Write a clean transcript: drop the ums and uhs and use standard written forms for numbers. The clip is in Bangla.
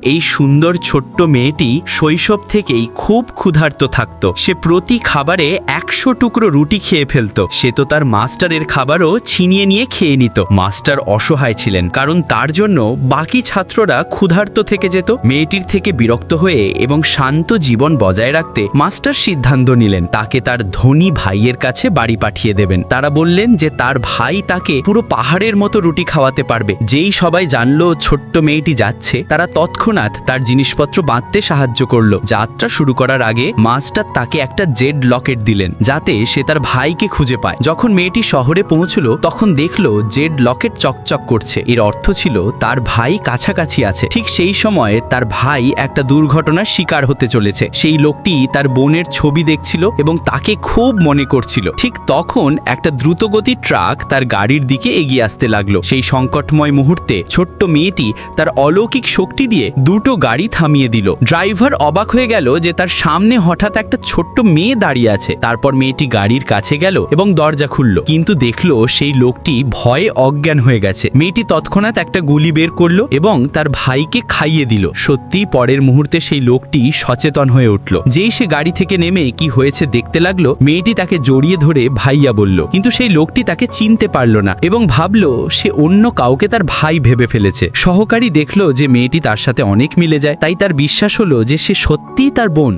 এই সুন্দর ছোট্ট মেয়েটি শৈশব থেকেই খুব ক্ষুধার্ত থাকত। সে প্রতি খাবারে 100 টুকরো রুটি খেয়ে ফেলত। সে তো তার মাস্টারের খাবারও ছিনিয়ে নিয়ে খেয়ে নিত। মাস্টার অসহায় ছিলেন, কারণ তার জন্য বাকি ছাত্ররা ক্ষুধার্ত থেকে যেত। মেয়েটির থেকে বিরক্ত হয়ে এবং শান্ত জীবন বজায় রাখতে মাস্টার সিদ্ধান্ত নিলেন তাকে তার ধনী ভাইয়ের কাছে বাড়ি পাঠিয়ে দেবেন। তারা বললেন যে তার ভাই তাকে পুরো পাহাড়ের মতো রুটি খাওয়াতে পারবে। যেই সবাই জানলো ছোট্ট মেয়েটি যাচ্ছে, তারা তৎক্ষণাৎ তার জিনিসপত্র বাঁধতে সাহায্য করলো। যাত্রা শুরু করার আগে মাস্টার তাকে একটা জেড লকেট দিলেন, যাতে সে তার ভাইকে খুঁজে পায়। যখন মেয়েটি শহরে পৌঁছলো, তখন দেখলো জেড লকেট চকচক করছে। এর অর্থ ছিল তার ভাই কাছাকাছি আছে। ঠিক সেই সময়ে তার ভাই একটা দুর্ঘটনার শিকার হতে চলেছে। সেই লোকটি তার বোনের ছবি দেখছিল এবং তাকে খুব মনে করছিল। ঠিক তখন একটা দ্রুতগতির ট্রাক তার গাড়ির দিকে এগিয়ে আসতে লাগলো। সেই সংকটময় মুহূর্তে ছোট্ট মেয়েটি তার অলৌকিক শক্তি দিয়ে দুটো গাড়ি থামিয়ে দিল। ড্রাইভার অবাক হয়ে গেল যে তার সামনে হঠাৎ একটা ছোট্ট মেয়ে দাঁড়িয়ে আছে। তারপর মেয়েটি গাড়ির কাছে গেল এবং দরজা খুলল, কিন্তু দেখলো সেই লোকটি ভয়ে অজ্ঞান হয়ে গেছে। মেয়েটি তৎক্ষণাৎ একটা গুলি বের করলো এবং তার ভাইকে খাইয়ে দিল। সত্যি পরের মুহূর্তে সেই লোকটি সচেতন হয়ে উঠল। যেই সে গাড়ি থেকে নেমে কি হয়েছে দেখতে লাগলো, মেয়েটি তাকে জড়িয়ে ধরে ভাইয়া বলল, কিন্তু সেই লোকটি তাকে চিনতে পারল না এবং ভাবলো সে অন্য কাউকে তার ভাই ভেবে ফেলেছে। সহকারী দেখলো যে মেয়েটি তার সাথে অনেক মিলে যায়, তাই তার বিশ্বাস হলো যে সে সত্যিই তার বোন।